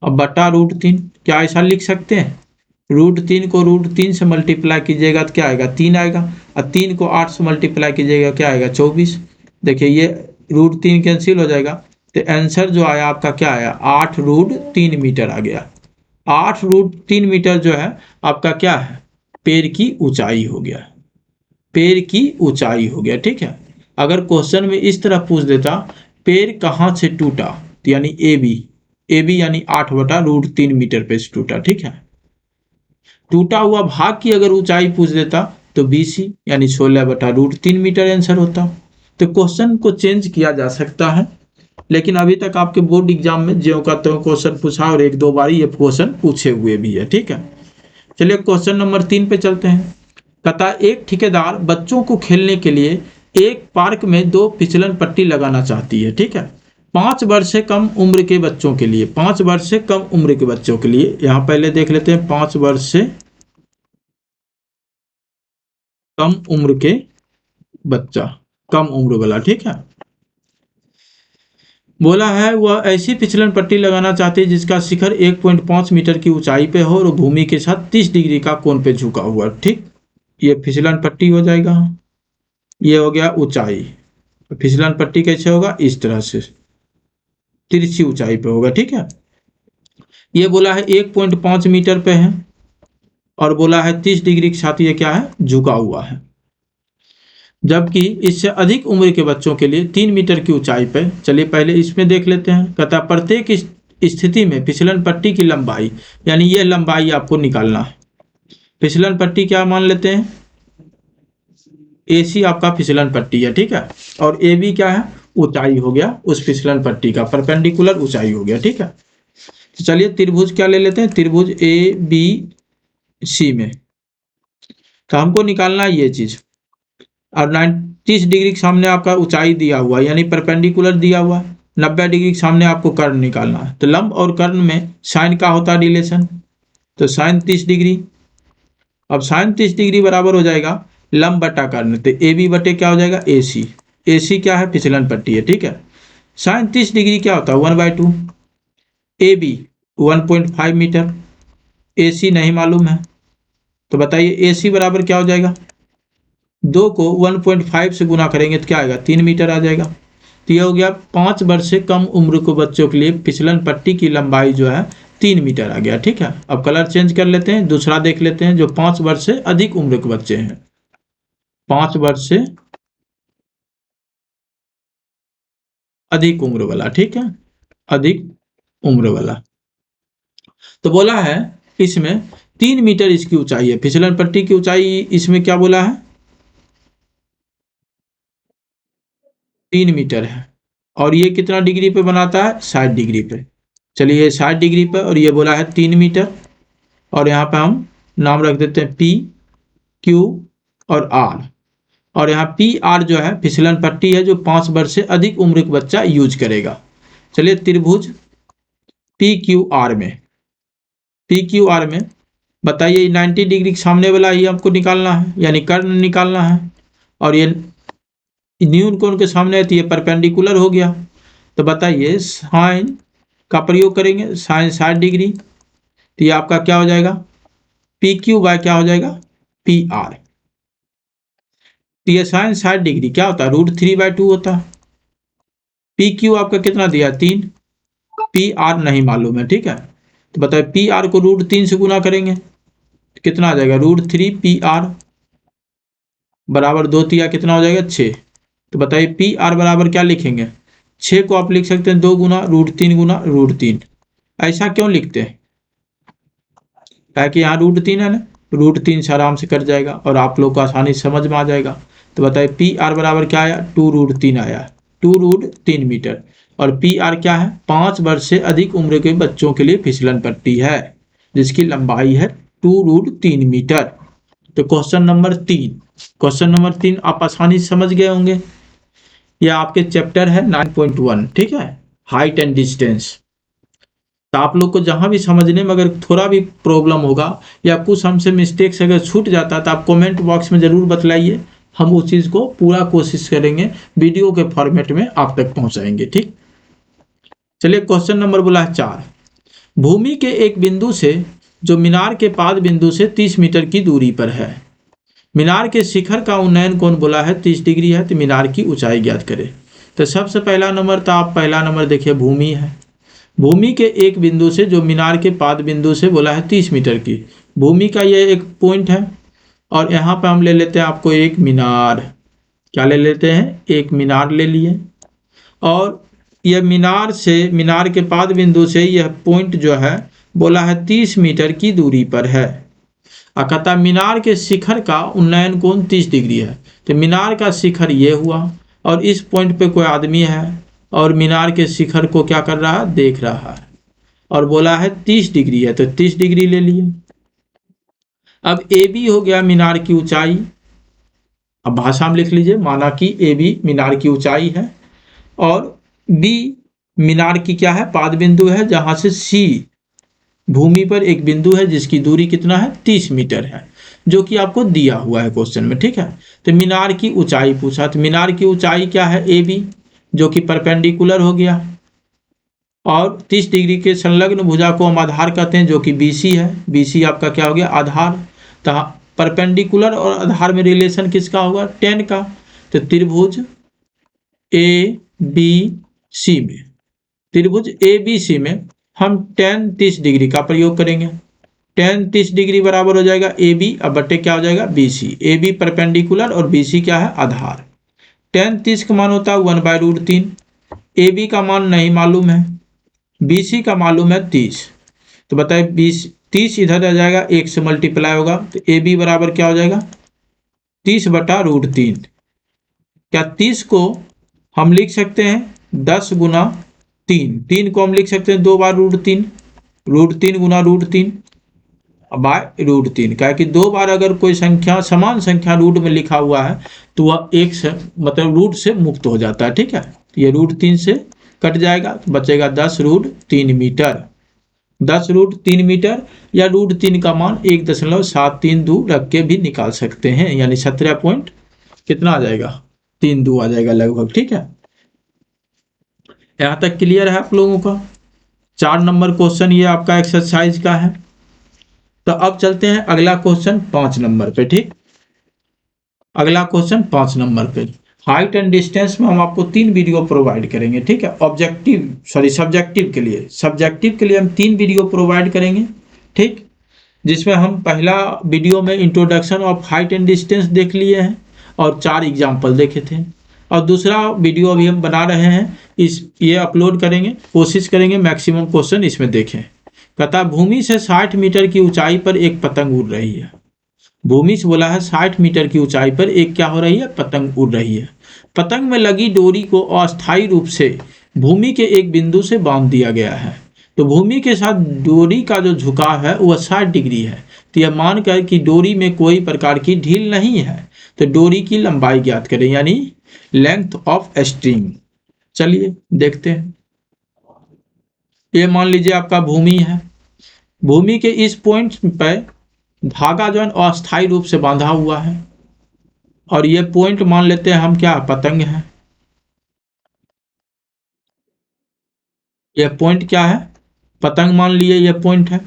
और बटा √3। क्या ऐसा लिख सकते हैं, √3 को √3 से मल्टीप्लाई कीजिएगा तो क्या आएगा, 3 आएगा। और 3 को 8 से मल्टीप्लाई कीजिएगा क्या आएगा, 24। देखिए ये √3 कैंसिल हो जाएगा। तो आंसर जो आया आपका क्या आया, 8√3 मीटर आ गया। 8√3 मीटर जो है आपका क्या है, पेड़ की ऊंचाई हो गया, पेड़ की ऊंचाई हो गया, ठीक है। अगर क्वेश्चन में इस तरह पूछ देता पेड़ कहाँ से टूटा, तो यानी ए बी यानी 8/√3 मीटर पे से टूटा, ठीक है। टूटा हुआ भाग की अगर ऊंचाई पूछ देता तो बी सी यानी 16/√3 मीटर आंसर होता। तो क्वेश्चन को चेंज किया जा सकता है, लेकिन अभी तक आपके बोर्ड एग्जाम में ज्यों का त्यों क्वेश्चन पूछा और एक दो बार ये क्वेश्चन पूछे हुए भी है, ठीक है। चलिए क्वेश्चन नंबर 3 पे चलते हैं। कहता एक ठेकेदार बच्चों को खेलने के लिए एक पार्क में 2 फिसलन पट्टी लगाना चाहती है, ठीक है। 5 वर्ष से कम उम्र के बच्चों के लिए, 5 वर्ष से कम उम्र के बच्चों के लिए, यहाँ पहले देख लेते हैं 5 वर्ष से कम उम्र के बच्चा, कम उम्र वाला, ठीक है। बोला है वह ऐसी फिसलन पट्टी लगाना चाहती है जिसका शिखर 1.5 मीटर की ऊंचाई पे हो और भूमि के साथ 30 डिग्री का कोण पे झुका हुआ, ठीक। ये फिसलन पट्टी हो जाएगा। ये हो गया ऊंचाई। फिसलन पट्टी कैसे होगा, इस तरह से तिरछी ऊंचाई पे होगा, ठीक है। ये बोला है 1.5 मीटर पे है और बोला है 30 डिग्री के साथ ये क्या है, झुका हुआ है। जबकि इससे अधिक उम्र के बच्चों के लिए 3 मीटर की ऊंचाई पे, चलिए पहले इसमें देख लेते हैं। कहता प्रत्येक स्थिति में फिसलन पट्टी की लंबाई, यानी ये लंबाई आपको निकालना है। फिसलन पट्टी क्या मान लेते हैं, ए सी आपका फिसलन पट्टी है, ठीक है। और ए बी क्या है, ऊंचाई हो गया उस फिसलन पट्टी का, परपेंडिकुलर ऊंचाई हो गया, ठीक है। तो चलिए त्रिभुज क्या ले लेते हैं, त्रिभुज ए बी सी में तो हमको निकालना है ये चीज। और 30 डिग्री के सामने आपका ऊंचाई दिया हुआ है, यानी परपेंडिकुलर दिया हुआ है। 90 डिग्री के सामने आपको कर्ण निकालना है। तो लंब और कर्ण में साइन का होता है रिलेशन, तो साइन 30 डिग्री। अब साइन 30 डिग्री बराबर हो जाएगा लंब बटा कर्ण, तो ए बी बटे क्या हो जाएगा, ए सी। ए सी क्या है, फिसलन पट्टी है, ठीक है। साइन 30 डिग्री क्या होता है, 1/2। ए बी 1.5 मीटर, ए सी नहीं मालूम है। तो बताइए ए सी बराबर क्या हो जाएगा, 2 को 1.5 से गुना करेंगे तो क्या आएगा, 3 मीटर आ जाएगा। तो यह हो गया 5 वर्ष से कम उम्र के बच्चों के लिए फिसलन पट्टी की लंबाई जो है 3 मीटर आ गया, ठीक है। अब कलर चेंज कर लेते हैं, दूसरा देख लेते हैं जो 5 वर्ष से अधिक उम्र के बच्चे हैं। 5 वर्ष से अधिक उम्र वाला, ठीक है, अधिक उम्र वाला। तो बोला है इसमें 3 मीटर इसकी ऊंचाई है, फिसलन पट्टी की ऊंचाई इसमें क्या बोला है, 3 मीटर है। और ये कितना डिग्री पे बनाता है, 60 डिग्री पे। चलिए 60 डिग्री पे, और ये बोला है 3 मीटर। और यहाँ पे हम नाम रख देते हैं पी, क्यू और आर। और यहाँ पी आर जो है फिसलन पट्टी है जो 5 वर्ष से अधिक उम्र का बच्चा यूज करेगा। चलिए त्रिभुज पी क्यू आर में, पी क्यू आर में बताइए 90 डिग्री के सामने वाला ही हमको निकालना है, यानी कर्ण निकालना है। और ये न्यून कोण के सामने है तो ये परपेंडिकुलर हो गया। तो बताइए साइन का प्रयोग करेंगे, साइन 60 डिग्री, तो ये आपका क्या हो जाएगा, पी क्यू बाय क्या हो जाएगा, पी आर। तो ये साइन 60 डिग्री क्या होता है, √3/2 होता है। पी क्यू आपका कितना दिया, 3, पी आर नहीं मालूम है, ठीक है। तो बताइए पी आर को √3 से गुना करेंगे तो कितना आ जाएगा, √3 पी आर बराबर 2 कितना हो जाएगा, 6। तो बताइए पी आर बराबर क्या लिखेंगे, 6 को आप लिख सकते हैं 2 गुना √3 ऐसा क्यों लिखते हैं, ताकि यहाँ √3 है ना, √3 से आराम से कट जाएगा और आप लोग को आसानी से समझ में आ जाएगा। तो बताइए पी आर बराबर क्या आया, 2√3 आया, 2√3 मीटर। और पी आर क्या है, 5 वर्ष से अधिक उम्र के बच्चों के लिए फिसलन पट्टी है जिसकी लंबाई है 2√3 मीटर। तो क्वेश्चन नंबर 3 आप आसानी से समझ गए होंगे। यह आपके चैप्टर है 9.1, ठीक है, हाइट एंड डिस्टेंस। तो आप लोग को जहां भी समझने में अगर थोड़ा भी प्रॉब्लम होगा या कुछ हमसे मिस्टेक्स अगर छूट जाता है तो आप कमेंट बॉक्स में ज़रूर बतलाइए, हम उस चीज़ को पूरा कोशिश करेंगे वीडियो के फॉर्मेट में आप तक पहुंचाएंगे, ठीक। चलिए क्वेश्चन नंबर बोला है 4, भूमि के एक बिंदु से जो मीनार के पाद बिंदु से 30 मीटर की दूरी पर है, मीनार के शिखर का उन्नयन कोण बोला है 30 डिग्री है, तो मीनार की ऊंचाई ज्ञात करें। तो सबसे पहला नंबर, तो आप पहला नंबर देखिए भूमि है, भूमि के एक बिंदु से जो मीनार के पाद बिंदु से बोला है 30 मीटर की, भूमि का ये एक पॉइंट है। और यहाँ पे हम ले लेते हैं आपको एक मीनार, क्या ले लेते हैं, एक मीनार ले लिए। और यह मीनार से, मीनार के पाद बिंदु से यह पॉइंट जो है बोला है 30 मीटर की दूरी पर है। कहता मीनार के शिखर का उन्नयन कोण 30 डिग्री है। तो मीनार का शिखर ये हुआ और इस पॉइंट पे कोई आदमी है और मीनार के शिखर को क्या कर रहा है, देख रहा है, और बोला है 30 डिग्री है, तो 30 डिग्री ले लिए। अब ए बी हो गया मीनार की ऊंचाई, अब भाषा में लिख लीजिए, माना कि ए बी मीनार की ऊंचाई है और बी मीनार की क्या है, पाद बिंदु है, जहां से सी भूमि पर एक बिंदु है जिसकी दूरी कितना है, 30 मीटर है, जो कि आपको दिया हुआ है क्वेश्चन में, ठीक है। तो मीनार की ऊंचाई पूछा, तो मीनार की ऊंचाई क्या है, ए बी, जो कि परपेंडिकुलर हो गया। और 30 डिग्री के संलग्न भुजा को हम आधार कहते हैं, जो कि BC है, BC आपका क्या हो गया, आधार। तो परपेंडिकुलर और आधार में रिलेशन किसका होगा, 10 का। तो त्रिभुज ABC में, त्रिभुज ABC में हम tan 30 डिग्री का प्रयोग करेंगे। tan 30 डिग्री बराबर हो जाएगा AB अब बटे क्या हो जाएगा, BC। AB परपेंडिकुलर और BC क्या है, आधार। tan 30 का मान होता है 1/√3। AB का मान नहीं मालूम है, BC का मालूम है 30। तो बताइए 30 इधर आ जाएगा, 1 से मल्टीप्लाई होगा, तो AB बराबर क्या हो जाएगा, 30/√3। क्या 30 को हम लिख सकते हैं 10 गुना 3, 3 को हम लिख सकते हैं 2 बार √3, √3 गुना √3 बाय √3। क्या कि 2 बार अगर कोई संख्या, समान संख्या रूट में लिखा हुआ है तो वह एक से मतलब रूट से मुक्त हो जाता है, ठीक है। ये √3 से कट जाएगा तो बचेगा 10√3 मीटर, 10√3 मीटर, या √3 का मान 1.732 रख के भी निकाल सकते हैं, यानी 17 पॉइंट कितना आ जाएगा, 32 आ जाएगा लगभग, ठीक है। यहाँ तक क्लियर है आप लोगों का। 4 नंबर क्वेश्चन ये आपका एक्सरसाइज का है। तो अब चलते हैं अगला क्वेश्चन 5 नंबर पे, ठीक। अगला क्वेश्चन 5 नंबर पे, हाइट एंड डिस्टेंस में हम आपको 3 वीडियो प्रोवाइड करेंगे, ठीक है। सब्जेक्टिव के लिए हम 3 वीडियो प्रोवाइड करेंगे, ठीक। जिसमें हम पहला वीडियो में introduction of height and distance देख लिए हैं और 4 एग्जाम्पल देखे थे। और दूसरा वीडियो अभी हम बना रहे हैं, ये अपलोड करेंगे, कोशिश करेंगे मैक्सिमम क्वेश्चन इसमें देखें। कहता भूमि से 60 मीटर की ऊंचाई पर एक पतंग उड़ रही है। भूमि से बोला है 60 मीटर की ऊंचाई पर एक क्या हो रही है, पतंग उड़ रही है। पतंग में लगी डोरी को अस्थायी रूप से भूमि के एक बिंदु से बांध दिया गया है। तो भूमि के साथ डोरी का जो झुकाव है वह 60 डिग्री है। तो यह मानकर कि डोरी में कोई प्रकार की ढील नहीं है, तो डोरी की लंबाई ज्ञात करें, यानी लेंथ ऑफ स्ट्रिंग। चलिए देखते हैं। ये मान लीजिए आपका भूमि है, भूमि के इस पॉइंट पर धागा जो है अस्थायी रूप से बांधा हुआ है, और ये पॉइंट मान लेते हैं हम क्या, पतंग है। ये पॉइंट क्या है, पतंग मान लिए, ये पॉइंट है।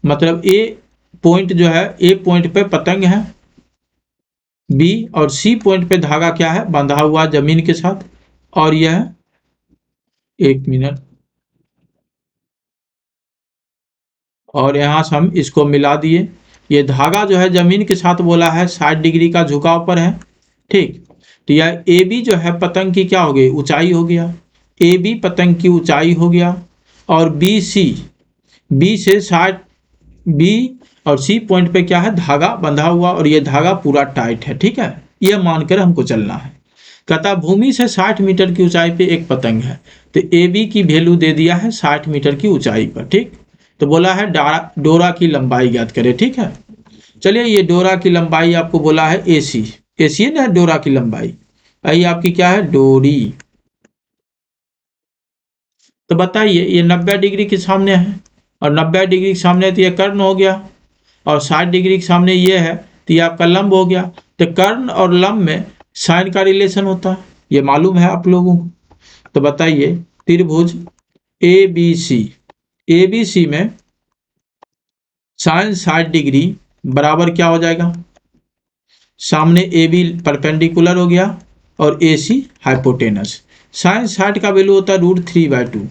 मतलब ए पॉइंट जो है, ए पॉइंट पे पतंग है, बी और सी पॉइंट पे धागा क्या है, बांधा हुआ जमीन के साथ। और यह 1 मिनट, और यहाँ से हम इसको मिला दिए। ये धागा जो है जमीन के साथ बोला है 60 डिग्री का झुकाव पर है, ठीक। तो यह ए बी जो है पतंग की क्या हो गई, ऊंचाई हो गया। ए बी पतंग की ऊंचाई हो गया। और बी सी, बी से 60, बी और सी पॉइंट पे क्या है, धागा बंधा हुआ, और ये धागा पूरा टाइट है, ठीक है। यह मानकर हमको चलना है। कहता भूमि से 60 मीटर की ऊंचाई पे एक पतंग है। तो ए बी की वैल्यू दे दिया है 60 मीटर की ऊंचाई पर, ठीक। तो बोला है डोरा की लंबाई ज्ञात करें, ठीक है। चलिए, ये डोरा की लंबाई आपको बोला है ए सी, ए सी है ना डोरा की लंबाई। ये आपकी क्या है, डोरी। तो बताइए, ये 90 डिग्री के सामने है, और 90 डिग्री के सामने तो ये कर्ण हो गया, और 60 डिग्री के सामने ये है, तो ये आपका लंब हो गया। तो कर्ण और लंब में साइन का रिलेशन होता है, ये मालूम है आप लोगों को। तो बताइए, त्रिभुज A B C, A B C में साइन 60 डिग्री बराबर क्या हो जाएगा, सामने ए बी परपेंडिकुलर हो गया और ए सी हाइपोटेनस। साइन 60 का वैल्यू होता है √3/2।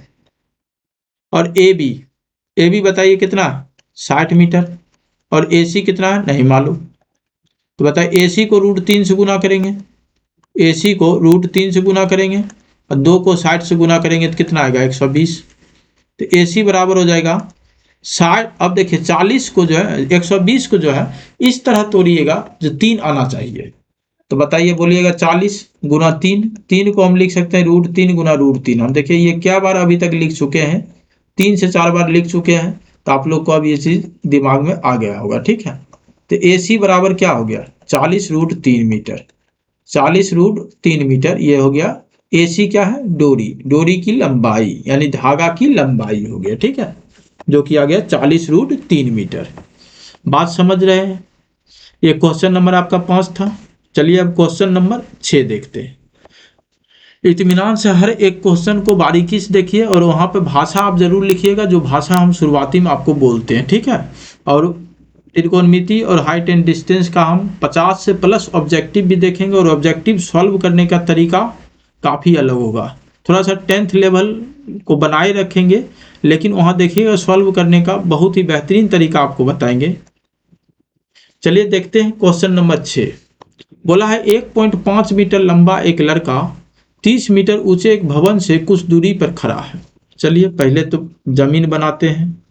और ए बी बताइए कितना, 60 मीटर। और ए सी कितना है, नहीं मालूम। तो बताइए, ए सी को √3 से गुना करेंगे, ए सी को √3 से गुना करेंगे, और 2 को 60 से गुना करेंगे तो कितना आएगा, 120। तो ए सी बराबर हो जाएगा 60। अब देखिए 40 को जो है, 120 को जो है इस तरह तोड़िएगा जो 3 आना चाहिए। तो बताइए, बोलिएगा 40 गुना 3, 3 को हम लिख सकते हैं √3 गुना √3। हम देखिए ये क्या बार अभी तक लिख चुके हैं, 3 से 4 बार लिख चुके हैं। तो आप लोग को अब ये चीज दिमाग में आ गया होगा, ठीक है। तो ए सी बराबर क्या हो गया, 40 √3 मीटर। 40 √3 मीटर ये हो गया। ए सी क्या है, डोरी, डोरी की लंबाई, यानी धागा की लंबाई हो गया, ठीक है, जो कि आ गया 40 √3 मीटर। बात समझ रहे हैं। ये क्वेश्चन नंबर आपका 5 था। चलिए अब क्वेश्चन नंबर 6 देखते हैं। इत्मीनान से हर एक क्वेश्चन को बारीकी से देखिए, और वहाँ पे भाषा आप जरूर लिखिएगा, जो भाषा हम शुरुआती में आपको बोलते हैं, ठीक है। और त्रिकोणमिति और हाइट एंड डिस्टेंस का हम 50 से प्लस ऑब्जेक्टिव भी देखेंगे, और ऑब्जेक्टिव सॉल्व करने का तरीका काफ़ी अलग होगा। थोड़ा सा 10th लेवल को बनाए रखेंगे, लेकिन वहाँ देखिएगा सॉल्व करने का बहुत ही बेहतरीन तरीका आपको बताएंगे। चलिए देखते हैं क्वेश्चन नंबर 6। बोला है 1.5 मीटर लंबा एक लड़का 30 मीटर ऊंचे एक भवन से कुछ दूरी पर खड़ा है। चलिए पहले तो जमीन बनाते हैं,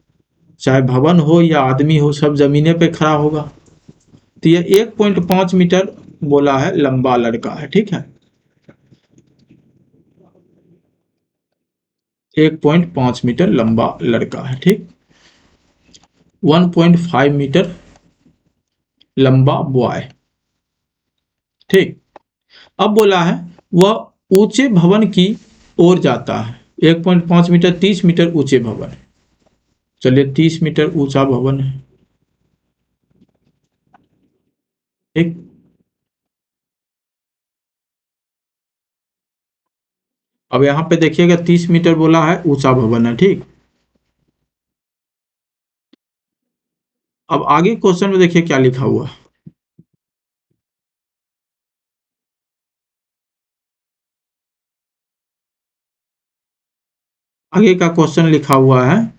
चाहे भवन हो या आदमी हो, सब जमीने पे खड़ा होगा। तो ये 1.5 मीटर बोला है लंबा लड़का है, ठीक है। 1.5 मीटर लंबा लड़का है, ठीक। 1.5 मीटर लंबा बॉय, ठीक। अब बोला है वह ऊंचे भवन की ओर जाता है। 1.5 मीटर, 30 मीटर ऊंचे भवन। चलिए 30 मीटर ऊंचा भवन है, ठीक। अब यहाँ पे देखिएगा 30 मीटर बोला है ऊंचा भवन है, ठीक। अब आगे क्वेश्चन में देखिए क्या लिखा हुआ है। आगे का क्वेश्चन लिखा हुआ है,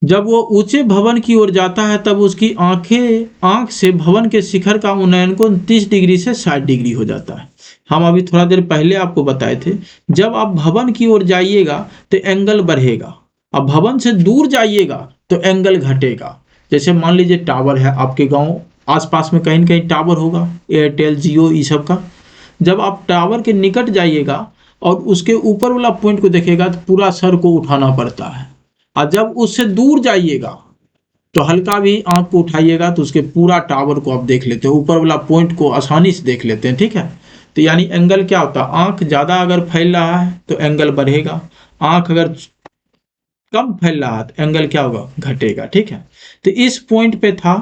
जब वो ऊंचे भवन की ओर जाता है तब उसकी आंख से भवन के शिखर का उन्नयन कोण 30 डिग्री से 60 डिग्री हो जाता है। हम अभी थोड़ा देर पहले आपको बताए थे, जब आप भवन की ओर जाइएगा तो एंगल बढ़ेगा, अब भवन से दूर जाइएगा तो एंगल घटेगा। जैसे मान लीजिए टावर है आपके गांव आसपास में, कहीं न कहीं टावर होगा, एयरटेल जियो ये सब का। जब आप टावर के निकट जाइएगा और उसके ऊपर वाला पॉइंट को देखिएगा तो पूरा सर को उठाना पड़ता है, और जब उससे दूर जाइएगा तो हल्का भी आंख को उठाइएगा तो उसके पूरा टावर को आप देख लेते हैं, ऊपर वाला पॉइंट को आसानी से देख लेते हैं, ठीक है। तो यानी एंगल क्या होता है, आंख ज़्यादा अगर फैल रहा है तो एंगल बढ़ेगा, आंख अगर कम फैल रहा है तो एंगल क्या होगा, घटेगा, ठीक है। तो इस पॉइंट पे था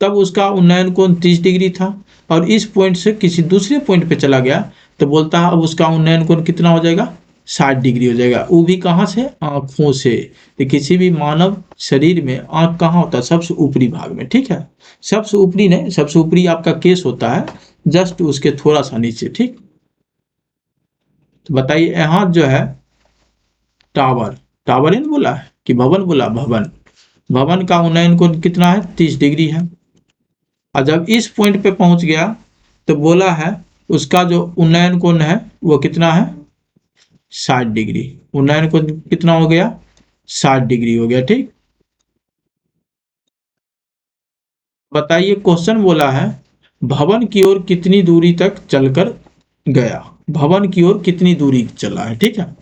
तब उसका उन्नयन कोण 30 डिग्री था, और इस पॉइंट से किसी दूसरे पॉइंट पे चला गया तो बोलता है अब उसका उन्नयन कोण कितना हो जाएगा, 60 डिग्री हो जाएगा। वो भी कहाँ से, आंखों से। तो किसी भी मानव शरीर में आंख कहाँ होता है, सबसे ऊपरी भाग में, ठीक है। सबसे ऊपरी नहीं, सबसे ऊपरी आपका केस होता है, जस्ट उसके थोड़ा सा नीचे, ठीक। तो बताइए यहाँ जो है टावर, टावर ही बोला है कि भवन बोला, भवन, भवन का उन्नयन कोण कितना है, 30 डिग्री है। और जब इस पॉइंट पे पहुंच गया तो बोला है उसका जो उन्नयन कोण है वो कितना है, 60 डिग्री। उन्नयन कोण कितना हो गया, 60 डिग्री हो गया, ठीक। बताइए क्वेश्चन बोला है भवन की ओर कितनी दूरी तक चलकर गया, भवन की ओर कितनी दूरी चला है, ठीक है।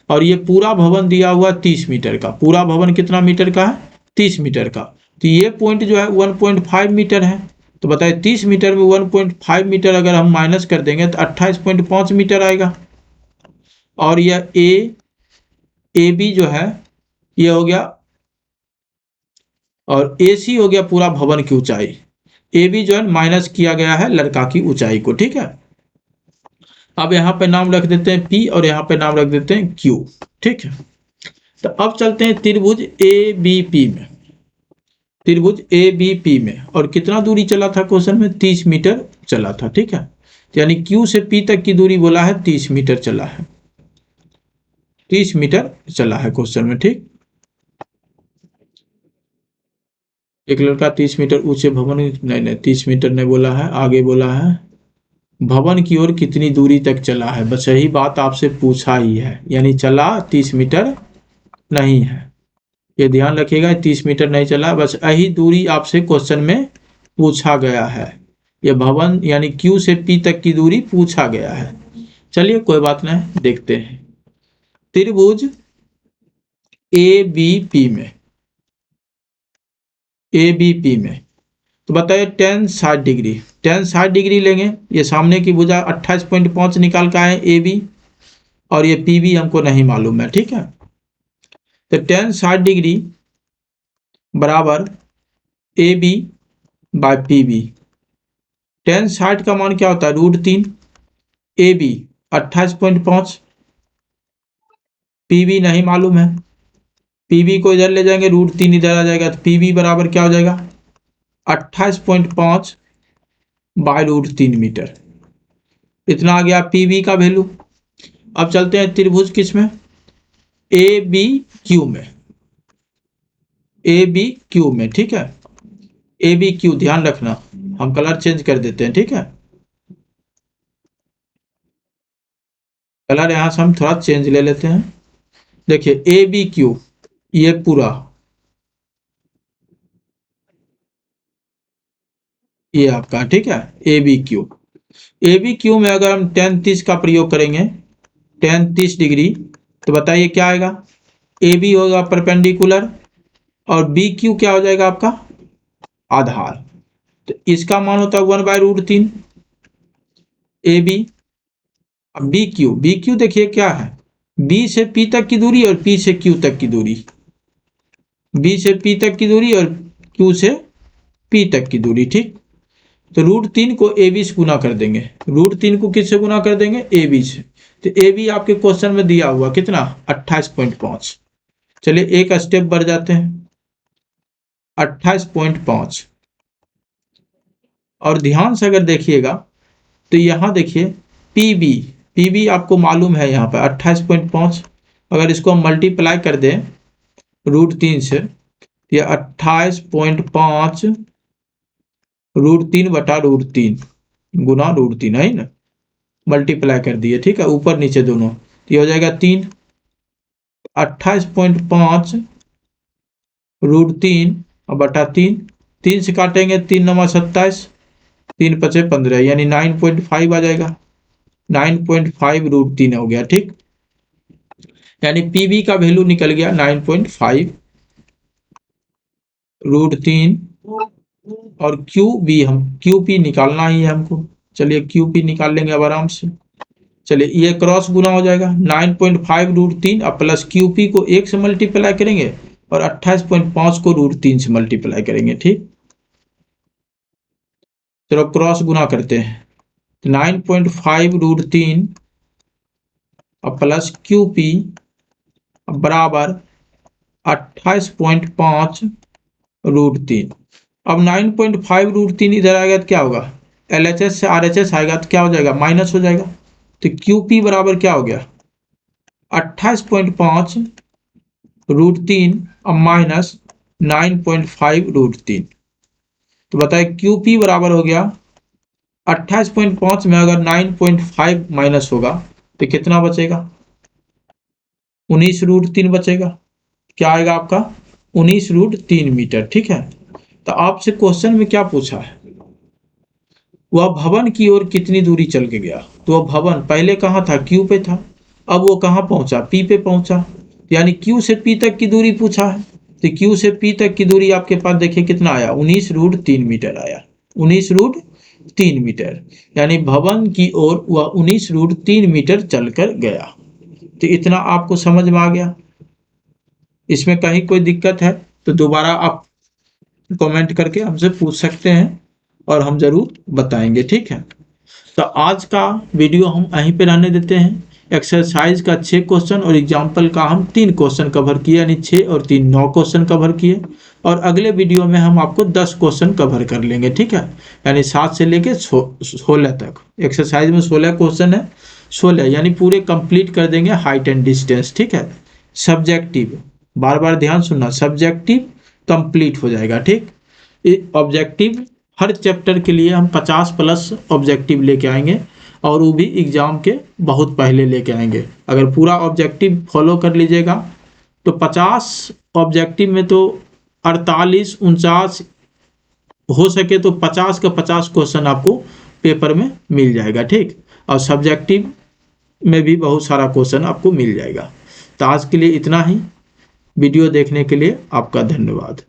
और ये पूरा भवन दिया हुआ 30 मीटर का, पूरा भवन कितना मीटर का है, 30 मीटर का। तो ये पॉइंट जो है 1.5 मीटर है। तो बताइए 30 मीटर में 1.5 मीटर अगर हम माइनस कर देंगे तो 28.5 मीटर आएगा। और यह ए बी जो है ये हो गया, और ए सी हो गया पूरा भवन की ऊंचाई। ए बी जो है माइनस किया गया है लड़का की ऊंचाई को, ठीक है। अब यहाँ पे नाम रख देते हैं पी और यहाँ पे नाम रख देते हैं क्यू, ठीक है। तो अब चलते हैं त्रिभुज ए बी पी में, त्रिभुज ए बी पी में, और कितना दूरी चला था क्वेश्चन में, 30 मीटर चला था, ठीक है। तो यानी क्यू से पी तक की दूरी बोला है 30 मीटर चला है, 30 मीटर चला है क्वेश्चन में, ठीक। एक लड़का 30 मीटर ऊंचे भवन, नहीं नहीं 30 मीटर ने बोला है, आगे बोला है भवन की ओर कितनी दूरी तक चला है, बस यही बात आपसे पूछा ही है, यानी चला 30 मीटर नहीं है, ये ध्यान रखिएगा, 30 मीटर नहीं चला, बस यही दूरी आपसे क्वेश्चन में पूछा गया है। ये भवन यानी क्यू से पी तक की दूरी पूछा गया है। चलिए कोई बात नहीं, देखते हैं त्रिभुज ए बी पी में, ए बी पी में तो बताइए tan 60 डिग्री, tan 60 डिग्री लेंगे, ये सामने की भुजा 28.5 निकाल के आए ए बी, और ये पी बी हमको नहीं मालूम है, ठीक है। तो tan 60 डिग्री बराबर A B by P B. tan 60 का मान क्या होता है, √3, ए बी 28.5, पी बी नहीं मालूम है, पी बी को इधर ले जाएंगे √3 इधर आ जाएगा, तो पी बी बराबर क्या हो जाएगा, 28.5 बाय √3 मीटर, इतना आ गया पी बी का वैल्यू। अब चलते हैं त्रिभुज किस में, ए बी क्यू में, ए बी क्यू में, ठीक है। ए बी क्यू ध्यान रखना, हम कलर चेंज कर देते हैं, ठीक है। कलर यहां से हम थोड़ा चेंज ले लेते हैं। देखिए ए बी क्यू ये पूरा, ये आपका, ठीक है, A B Q. A B Q में अगर हम tan 30 का प्रयोग करेंगे, tan 30 डिग्री, तो बताइए क्या आएगा, ए बी होगा परपेंडिकुलर और बी क्यू क्या हो जाएगा आपका, आधार। तो इसका मान होता है 1/√3 ए बी। अब बी क्यू देखिए क्या है, बी से पी तक की दूरी और पी से क्यू तक की दूरी, बी से पी तक की दूरी और क्यू से पी तक की दूरी, ठीक। तो √3 को ए बी से गुना कर देंगे, √3 को किससे गुना कर देंगे, ए बी से। तो ए बी आपके क्वेश्चन में दिया हुआ कितना, 28.5। चलिए एक स्टेप बढ़ जाते हैं, 28.5, और ध्यान से अगर देखिएगा तो यहाँ देखिए पी बी आपको मालूम है यहाँ पर 28.5, अगर इसको हम मल्टीप्लाई कर दें √3 से, ये 28.5 √3 बटा √3 गुना √3 है ना। मल्टीप्लाई कर दिए, ठीक है, ऊपर नीचे दोनों, तो ये हो जाएगा 3, 28.5 √3 और बटा 3, 3 से काटेंगे 3 9 27, 3 5 15, यानी 9.5 आ जाएगा, 9.5 √3 हो गया, ठीक। यानी पीवी का वैल्यू निकल गया 9.5 √3, और क्यूपी निकालना ही है हमको। चलिए क्यूपी निकाल लेंगे अब आराम से। चलिए ये क्रॉस गुना हो जाएगा, 9.5 √3 और प्लस क्यूपी को 1 से मल्टीप्लाई करेंगे और 28.5 को √3 से मल्टीप्लाई करेंगे, ठीक। चलो क्रॉस गुना करते हैं, 9.5 √3 और प्लस क्यूपी बराबर 28.5 √3। अब 9.5 √3 इधर आएगा तो क्या होगा, LHS से RHS आएगा तो क्या हो जाएगा, माइनस हो जाएगा। तो QP बराबर क्या हो गया, 28.5 √3 और माइनस 9.5 √3। तो बताए QP बराबर हो गया 28.5 में अगर 9.5 माइनस होगा तो कितना बचेगा, 19 √3 बचेगा। क्या आएगा आपका, 19 √3 मीटर, ठीक है। तो आपसे क्वेश्चन में क्या पूछा है, वह भवन की ओर कितनी दूरी चल के गया। तो वह भवन पहले कहाँ था, क्यू पे था, अब वो कहाँ पहुंचा, पी पे पहुंचा, यानी क्यू से पी तक की दूरी पूछा है। तो क्यू से पी तक की दूरी आपके पास देखिए कितना आया, 19 √3 मीटर आया, 19 √3 मीटर, यानी भवन की ओर वह 19 √3 मीटर चलकर गया। तो इतना आपको समझ में आ गया। इसमें कहीं कोई दिक्कत है तो दोबारा आप कमेंट करके हमसे पूछ सकते हैं और हम जरूर बताएंगे, ठीक है। तो आज का वीडियो हम यहीं पे रहने देते हैं। एक्सरसाइज का 6 क्वेश्चन और एग्जाम्पल का हम 3 क्वेश्चन कवर किए, यानी 6 और 3 9 क्वेश्चन कवर किए, और अगले वीडियो में हम आपको 10 क्वेश्चन कवर कर लेंगे, ठीक है। यानी 7 से लेके 16 तक, एक्सरसाइज में 16 क्वेश्चन है, 16 यानी पूरे कंप्लीट कर देंगे हाइट एंड डिस्टेंस, ठीक है। सब्जेक्टिव, बार बार ध्यान सुनना, सब्जेक्टिव कंप्लीट हो जाएगा, ठीक। ऑब्जेक्टिव हर चैप्टर के लिए हम 50+ ऑब्जेक्टिव लेके आएंगे, और वो भी एग्जाम के बहुत पहले लेके आएंगे। अगर पूरा ऑब्जेक्टिव फॉलो कर लीजिएगा तो 50 ऑब्जेक्टिव में तो 48 49 हो सके तो 50 का 50 क्वेश्चन आपको पेपर में मिल जाएगा, ठीक। और सब्जेक्टिव में भी बहुत सारा क्वेश्चन आपको मिल जाएगा। तो आज के लिए इतना ही। वीडियो देखने के लिए आपका धन्यवाद।